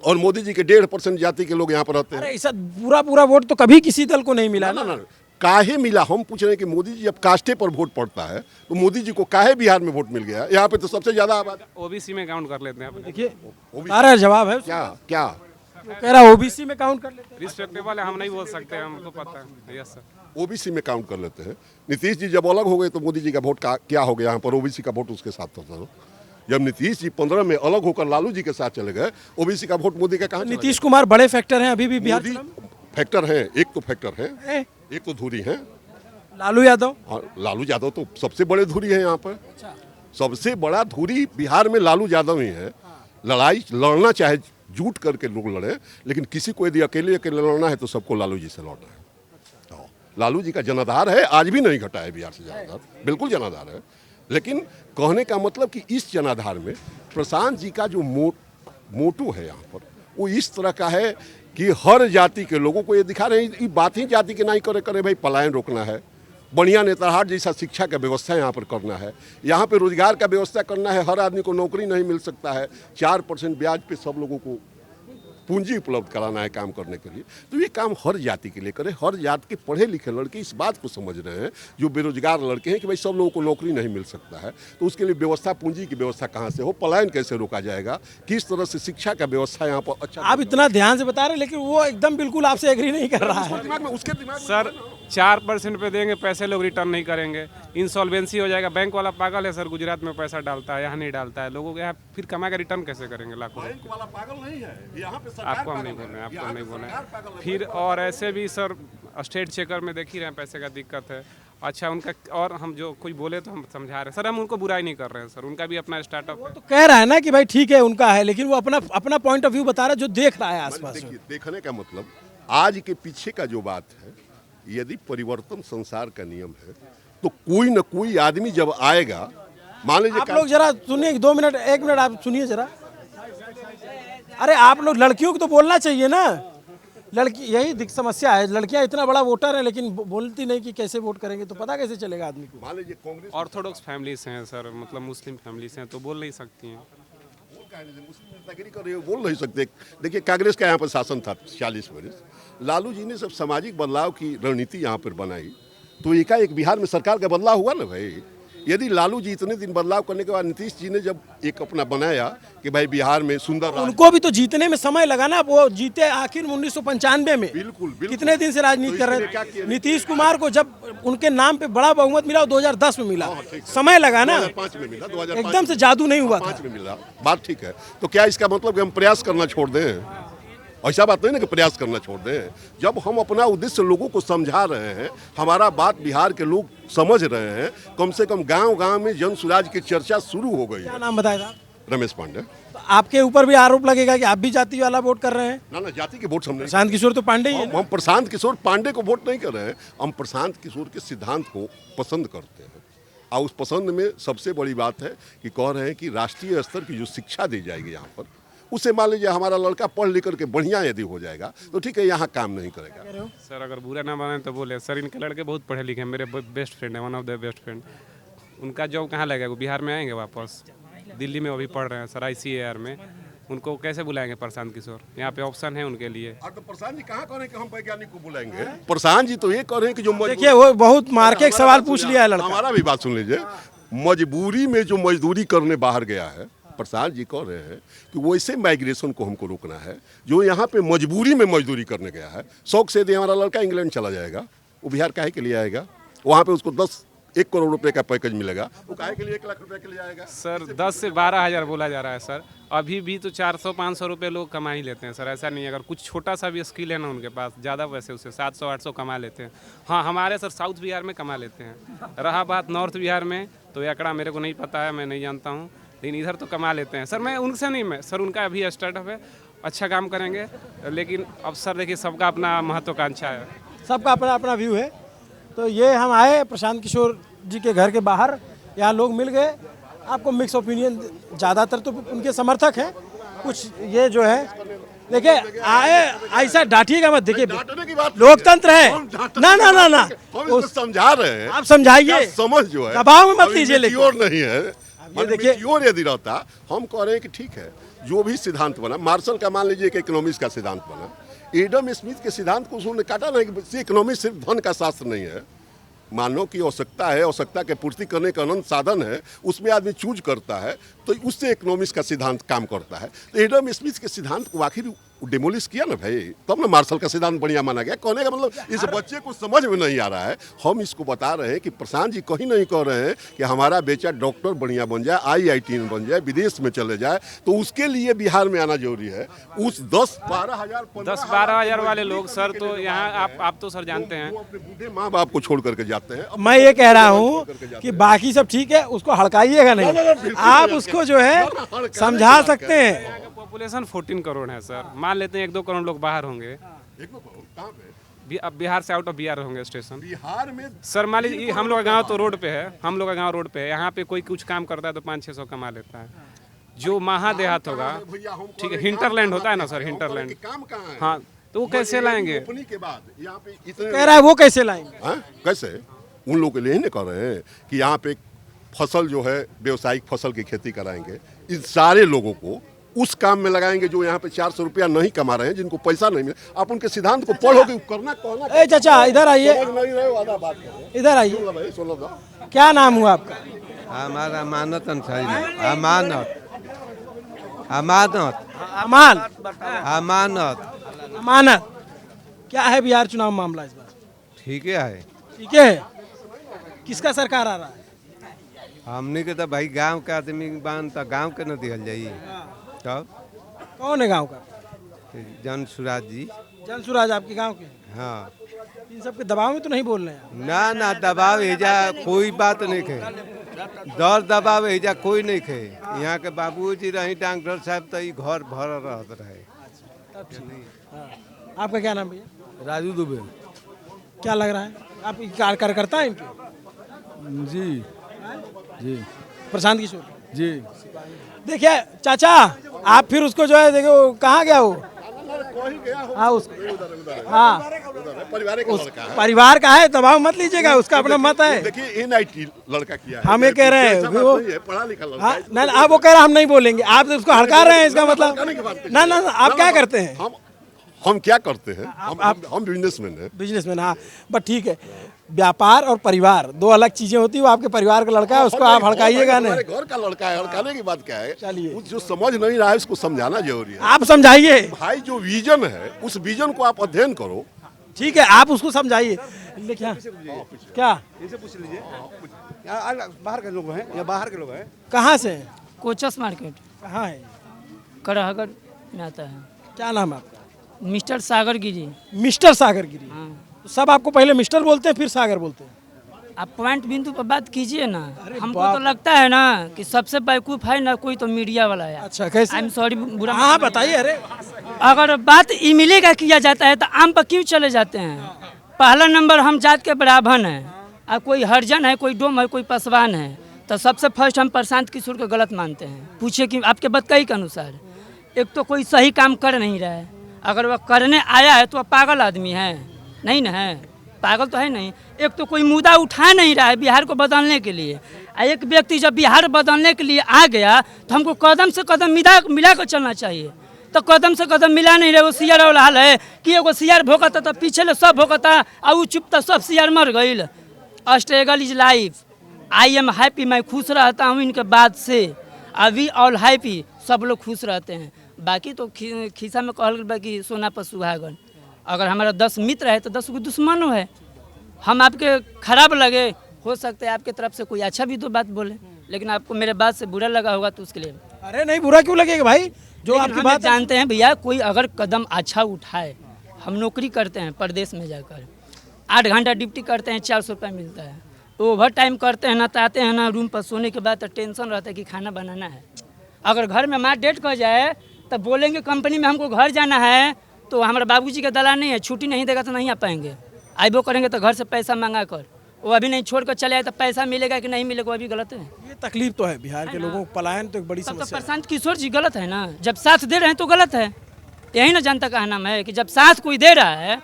और मोदी जी के 1.5% जाति के लोग यहाँ पर रहते हैं। अरे ऐसा पूरा वोट तो कभी किसी दल को नहीं मिला ना। काहे मिला, हम पूछ रहे हैं कि मोदी जी जब कास्टे पर वोट पड़ता है तो मोदी जी को काहे बिहार में वोट मिल गया? यहाँ पे तो सबसे ज्यादा आबादी ओबीसी में काउंट कर लेते हैं। देखिए सारा जवाब है क्या कह रहा ओबीसी में काउंट कर लेते हैं। रिस्पेक्टेबल है, हम नहीं बोल सकते, हमको पता है। यस सर, ओबीसी में काउंट कर लेते हैं। नीतीश जी जब अलग हो गए तो मोदी जी का वोट क्या हो गया? यहाँ पर ओबीसी का वोट उसके साथ था। जब नीतीश जी 15 में अलग होकर लालू जी के साथ चले गए, ओबीसी का वोट मोदी का कहाँ? नीतीश कुमार बड़े फैक्टर हैं अभी भी बिहार में। फैक्टर हैं, एक तो धुरी है लालू यादव। लालू यादव तो सबसे बड़े धुरी है यहाँ पर। सबसे बड़ा धुरी बिहार में लालू यादव ही है। लड़ाई लड़ना चाहे जुट करके लोग लड़े, लेकिन किसी को यदि अकेले लड़ना है तो सबको लालू जी से लड़ना है। लालू जी का जनाधार है, आज भी नहीं घटा है बिहार से जनाधार, बिल्कुल जनाधार है। लेकिन कहने का मतलब कि इस जनाधार में प्रशांत जी का जो मोटो है यहाँ पर, वो इस तरह का है कि हर जाति के लोगों को ये दिखा रहे हैं। ये बात ही जाति के नहीं करे भाई, पलायन रोकना है, बढ़िया नेतरहाट जैसा शिक्षा का व्यवस्था यहाँ पर करना है, यहाँ पे रोजगार का व्यवस्था करना है। हर आदमी को नौकरी नहीं मिल सकता है, 4% ब्याज पे सब लोगों को पूंजी उपलब्ध कराना है काम करने के लिए। तो ये काम हर जाति के लिए करें। हर जाति के पढ़े लिखे लड़के इस बात को समझ रहे हैं, जो बेरोजगार लड़के हैं, कि भाई सब लोगों को नौकरी नहीं मिल सकता है, तो उसके लिए व्यवस्था, पूंजी की व्यवस्था कहाँ से हो, पलायन कैसे रोका जाएगा, किस तरह से शिक्षा का व्यवस्था यहाँ पर अच्छा। आप इतना ध्यान से बता रहे हैं, लेकिन वो एकदम बिल्कुल आपसे एग्री नहीं कर रहा है। उसके दिमाग सर 4% पे देंगे, पैसे लोग रिटर्न नहीं करेंगे, इंसॉल्वेंसी हो जाएगा। बैंक वाला पागल है सर, गुजरात में पैसा डालता है, यहाँ नहीं डालता है। लोगों के यहाँ फिर कमा के रिटर्न कैसे करेंगे लाखों? बैंक वाला पागल नहीं है, यहाँ पे आपको हम नहीं बोल रहे हैं, आपको नहीं बोल रहे हैं। फिर और ऐसे भी सर स्टेट चेकर में देख ही रहे हैं, पैसे का दिक्कत है। अच्छा उनका, और हम जो कोई बोले तो हम समझा रहे हैं सर, हम उनको बुराई नहीं कर रहे हैं सर, उनका भी अपना स्टार्टअप है। तो कह रहा है ना कि भाई ठीक है उनका है, लेकिन वो अपना पॉइंट ऑफ व्यू बता रहा है जो देख रहा है आसपास। देखने का मतलब आज के पीछे का जो बात है, यदि परिवर्तन संसार का नियम है तो कोई न कोई आदमी जब आएगा, मान लीजिए आप लोग जरा सुनिए, 2 मिनट 1 मिनट आप सुनिए जरा। अरे आप लोग लड़कियों को तो बोलना चाहिए ना, लड़की यही समस्या है, लड़कियां इतना बड़ा वोटर है लेकिन बोलती नहीं कि कैसे वोट करेंगे, तो पता कैसे चलेगा आदमी को? मान लीजिए कांग्रेस ऑर्थोडॉक्स फैमिलीज हैं सर, मतलब मुस्लिम फैमिलीज हैं, तो बोल नहीं सकती हैं। बोल नहीं सकते। देखिए कांग्रेस का यहाँ पर शासन था 40 वर्ष, लालू जी ने सब सामाजिक बदलाव की रणनीति यहाँ पर बनाई, तो एकाएक बिहार में सरकार का बदलाव हुआ ना भाई। यदि लालू जी इतने दिन बदलाव करने के बाद नीतीश जी ने जब एक अपना बनाया कि भाई बिहार में सुंदर, उनको भी तो जीतने में समय लगा ना, वो जीते आखिर 1995 में। बिल्कुल। कितने दिन से राजनीति कर रहे थे? नीतीश कुमार को जब उनके नाम पे बड़ा बहुमत मिला, 2010 में मिला, समय लगा ना, 2005 में मिला, 2005 एकदम से जादू नहीं हुआ था। में मिला, बात ठीक है। तो क्या इसका मतलब कि हम प्रयास करना छोड़ दें? ऐसा बात नहीं ना कि प्रयास करना छोड़ दें। जब हम अपना उद्देश्य लोगों को समझा रहे हैं, हमारा बात बिहार के लोग समझ रहे हैं, कम से कम गांव-गांव में जन सुराज की चर्चा शुरू हो गई। क्या नाम बताया था? रमेश पांडे। तो आपके ऊपर भी आरोप लगेगा कि आप भी जाति वाला वोट कर रहे हैं? ना जाति के वोट हमने, प्रशांत किशोर तो पांडे ही है। हम प्रशांत किशोर पांडे को वोट नहीं कर रहे हैं, हम प्रशांत किशोर के सिद्धांत को पसंद करते हैं। और उस पसंद में सबसे बड़ी बात है कि कह रहे हैं कि राष्ट्रीय स्तर की जो शिक्षा दी जाएगी यहाँ पर, उसे मान लीजिए हमारा लड़का पढ़ लिख करके बढ़िया यदि हो जाएगा तो ठीक है, यहाँ काम नहीं करेगा। सर अगर बुरा ना माने तो बोले सर, इनके लड़के बहुत पढ़े लिखे हैं, मेरे बेस्ट फ्रेंड है, one of the best friend. उनका जॉब कहाँ लगेगा? वो बिहार में आएंगे वापस, दिल्ली में अभी पढ़ रहे हैं सर ICAR में, उनको कैसे बुलाएंगे प्रशांत किशोर? यहाँ पे ऑप्शन है उनके लिए। तो प्रशांत जी कहाँ कह रहे हैं कि हम वैज्ञानिक को बुलाएंगे? प्रशांत जी तो ये कह रहे हैं कि जो देखिए वो बहुत मार के एक सवाल पूछ लिया है लड़का। हमारा भी बात सुन लीजिए, मजबूरी में जो मजदूरी करने बाहर गया है, प्रसाद जी कह रहे हैं कि वो ऐसे माइग्रेशन को हमको रोकना है जो यहाँ पे मजबूरी में मजदूरी करने गया है। शौक से यदि हमारा लड़का इंग्लैंड चला जाएगा, वो बिहार काहे के लिए आएगा? वहाँ पे उसको 1 करोड़ रुपए का पैकेज मिलेगा, वो काहे के लिए 1 लाख रुपए के लिए आएगा? सर 10 से 12 हज़ार बोला जा रहा है सर, अभी भी तो 400-500 रुपये लोग कमा ही लेते हैं सर। ऐसा नहीं है, अगर कुछ छोटा सा भी स्किल है ना उनके पास, ज़्यादा पैसे उससे 700-800 कमा लेते हैं। हाँ हमारे सर साउथ बिहार में कमा लेते हैं। रहा बात नॉर्थ बिहार में, तो ये आंकड़ा मेरे को नहीं पता है, मैं नहीं जानता हूँ, लेकिन इधर तो कमा लेते हैं सर। मैं उनसे नहीं, मैं सर उनका अभी स्टार्टअप है, अच्छा काम करेंगे, लेकिन अब सर देखिए सबका अपना महत्वाकांक्षा है, सबका अपना अपना व्यू है। तो ये हम आए प्रशांत किशोर जी के घर के बाहर, यहाँ लोग मिल गए, आपको मिक्स ओपिनियन, ज़्यादातर तो उनके समर्थक हैं, कुछ ये जो है देखिए आए ऐसा डांटिएगा मत। देखिए डांटने की बात लोकतंत्र है। हम डांटने ना ना ना ना हम इसको समझा रहे हैं। आप समझाइए। क्या समझ जो है दबाव में मत अभी लीजिए। लेकिन mature नहीं है। ये देखिए मेच्योर यदि रहता, हम कह रहे हैं कि ठीक है जो भी सिद्धांत बना, मार्शल का मान लीजिए कि इकोनॉमिक्स का सिद्धांत बना, एडम स्मिथ के सिद्धांत को उन्होंने काटा नहीं कि इकोनॉमिक्स सिर्फ धन का शास्त्र नहीं है। मानव की आवश्यकता है, आवश्यकता के पूर्ति करने का अनंत साधन है, उसमें आदमी चूज करता है तो उससे इकोनॉमिक्स का सिद्धांत काम करता है। तो एडम स्मिथ के सिद्धांत को आखिर डिमोलिश किया ना भाई, तब ना मार्शल का सिद्धांत बढ़िया माना गया। कहने का मतलब इस बच्चे को समझ में नहीं आ रहा है। हम इसको बता रहे हैं कि प्रशांत जी कहीं नहीं कह रहे हैं कि हमारा बेटा डॉक्टर बढ़िया बन जाए, IIT में बन जाए, विदेश में चले जाए, तो उसके लिए बिहार में आना जरूरी है। उस 10-12 हज़ार वाले लोग सर, तो यहाँ आप तो सर जानते हैं वो अपने बूढ़े माँ बाप को छोड़ करके जाते हैं। मैं ये कह रहा हूँ कि बाकी सब ठीक है, उसको हड़काइएगा नहीं। आप उसको जो है समझा सकते हैं। पॉपुलेशन 14 करोड़ है सर। मान लेते हैं 1-2 करोड़ लोग बाहर होंगे, कहाँ पे? अब बिहार से आउट ऑफ बिहार होंगे स्टेशन। बिहार में सर मान लीजिए हम लोग का गाँव तो रोड पे है, हम लोग का गाँव रोड पे है। यहाँ पे कोई कुछ काम करता है तो 500-600 कमा लेता है। जो महादेहात होगा, ठीक है, हिंटरलैंड होता है ना सर, हिंटरलैंड, काम कहाँ है? हाँ, तो वो कैसे लाएंगे? कंपनी के बाद यहाँ पे इतने कह रहा है वो कैसे लाएंगे? हाँ? कैसे? उन लोगों के लिए ही नहीं कर रहे हैं कि यहाँ पे फसल जो है व्यवसायिक फसल की खेती कराएंगे, इन सारे लोगों को उस काम में लगाएंगे जो यहाँ पे 400 रुपया नहीं कमा रहे हैं, जिनको पैसा नहीं मिला। आप उनके सिद्धांत को पढ़ोगे, करना कहना। ए चाचा इधर आइए, समझ नहीं रहे, वादा बात करो। इधर आइए। सुन लो भाई, सुन लो। क्या नाम हुआ आपका? हमारा अमानत अंसारी है। अमानत अमानत अमान अमानत अमानत। क्या है बिहार चुनाव मामला इस बार? ठीक है। ठीक है। किसका सरकार आ रहा है? हमने के तो भाई गांव के आदमी बान तो गांव के न दिहल जाई। तब कौन है गांव का? जन सुराज जी। जन सुराज आपके गांव के? हाँ। इन सब के दबाव में तो नहीं बोल रहे हैं? ना ना दबाव एजा कोई बात नहीं खे। दर दबाव एजा कोई नहीं खे। यहाँ के बाबूजी रही डॉक्टर साहब तो घर भर रहते रहे। आपका क्या नाम भैया? राजू दुबे। क्या लग रहा है आप कार्यकर्ता हैं इनके? जी जी। प्रशांत किशोर जी। देखिए चाचा, आप फिर उसको जो है देखो कहाँ गया वो? हाँ उस हाँ परिवार का है, दबाव मत लीजिएगा, उसका अपना मत है। देखिए NIT लड़का किया है। हम ये कह रहे हैं वो पढ़ा लिखा लड़का है। ना आप वो कह रहे हैं हम नहीं बोलेंगे, आप उसको हड़का रहे हैं, इसका मतलब ना ना आप क्या करते हैं? हम क्या करते हैं? हम बिजनेसमैन हैं। बिजनेसमैन, हाँ बट ठीक है। व्यापार और परिवार दो अलग चीजें होती है। वो आपके परिवार का लड़का है, उसको आप हड़काइएगा नहीं। घर का लड़का है, हड़काने की बात क्या है? चलिए, जो समझ नहीं रहा है उसको समझाना जरूरी है। आप समझाइए भाई, जो विजन है उस विजन को आप अध्ययन करो। ठीक है, आप उसको समझाइए। क्या क्या इनसे पूछ लीजिए। बाहर के लोग हैं या बाहर के लोग हैं? कहाँ से? कोचस मार्केट। कहाँ है? करहगर में आता है। क्या नाम है आपका? मिस्टर सागर गिरी। मिस्टर सागर गिरी। हाँ। तो सब आपको पहले मिस्टर बोलते हैं फिर सागर बोलते हैं? आप पॉइंट बिंदु पर बात कीजिए ना। हमको तो लगता है ना कि सबसे बेवकूफ है ना कोई तो मीडिया वाला है। अच्छा कैसे? आई एम सॉरी, बुरा हाँ बताइए। अरे अगर बात इमली का किया जाता है तो आम पर क्यों चले जाते हैं? पहला नंबर हम जात के ब्राह्मण हैं, और कोई हरिजन है, कोई डोम है, कोई पासवान है, तो सबसे फर्स्ट हम प्रशांत किशोर को गलत मानते हैं। पूछिए कि आपके बतकई के अनुसार एक तो कोई सही काम कर नहीं रहा है। अगर वह करने आया है तो वह पागल आदमी है, नहीं ना है? पागल तो है नहीं। एक तो कोई मुद्दा उठा नहीं रहा है बिहार को बदलने के लिए। एक व्यक्ति जब बिहार बदलने के लिए आ गया तो हमको कदम से कदम मिला कर चलना चाहिए। तो कदम से कदम मिला नहीं रहे। वो सीआर वाला हाल है कि एगो सीआर भोगता तो पीछे ले सब भोगता, और वो चुप तो सब सीआर मर गई। Struggle is life. I am happy, मैं खुश रहता हूँ इनके बाद से। अभी ऑल हैप्पी, सब लोग खुश रहते हैं। बाकी तो खीसा में कहल गया कि सोना पर सुहागन। अगर हमारा 10 मित्र है तो 10 को दुश्मनों है। हम आपके खराब लगे, हो सकता है आपके तरफ से कोई अच्छा भी तो बात बोले, लेकिन आपको मेरे बात से बुरा लगा होगा तो उसके लिए। अरे नहीं, बुरा क्यों लगेगा भाई? जो आपकी बात जानते हैं भैया, कोई अगर कदम अच्छा उठाए, हम नौकरी करते हैं प्रदेश में जाकर, 8 घंटा ड्यूटी करते हैं, 400 रुपये मिलता है। ओवर टाइम करते हैं ना, तो आते हैं ना रूम पर सोने के बाद तो टेंशन रहता है कि खाना बनाना है। अगर घर में माँ डेट कर जाए तब बोलेंगे कंपनी में हमको घर जाना है, तो हमारे बाबूजी का दलाल नहीं है, छुट्टी नहीं देगा तो नहीं आ पाएंगे। आइबो करेंगे तो घर से पैसा मंगा कर, वो अभी नहीं छोड़ कर चले आए तो पैसा मिलेगा कि नहीं मिलेगा, वो अभी गलत है। ये तकलीफ तो है बिहार के लोगों को। पलायन तो एक बड़ी समस्या है। प्रशांत किशोर जी गलत है ना, जब साथ दे रहे हैं तो गलत है। यही ना जनता का नाम है कि जब साथ कोई दे रहा है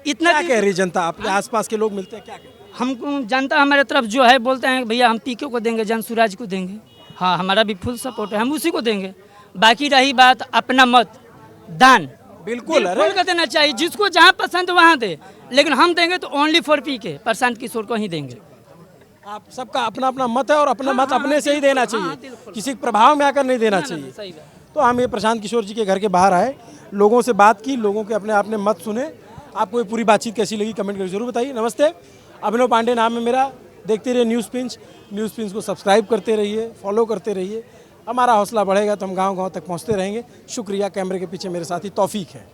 इतना क्या कह रही जनता? आपके आसपास के लोग मिलते हैं, क्या कह रहे हैं? हम जनता हमारे तरफ जो है बोलते हैं भैया हम पीके को देंगे, जनसुराज को देंगे। हाँ, हमारा भी फुल सपोर्ट है, हम उसी को देंगे। बाकी रही बात अपना मत दान, बिल्कुल खोल कर देना चाहिए, जिसको जहाँ पसंद वहाँ दे, लेकिन हम देंगे तो ओनली फॉर पीके, प्रशांत किशोर को ही देंगे। आप सबका अपना अपना मत है और अपना मत अपने से ही देना चाहिए, किसी के प्रभाव में आकर नहीं देना चाहिए। सही बात। तो हम ये प्रशांत किशोर जी के घर के बाहर आए, लोगों से बात की, लोगों के अपने अपने मत सुने। आपको ये पूरी बातचीत कैसी लगी कमेंट करके जरूर बताइए। नमस्ते, अभिनव पांडे नाम है मेरा। देखते रहिए न्यूज़ पिंच को सब्सक्राइब करते रहिए, फॉलो करते रहिए। हमारा हौसला बढ़ेगा तो हम गांव-गांव तक पहुंचते रहेंगे। शुक्रिया। कैमरे के पीछे मेरे साथी तौफीक है।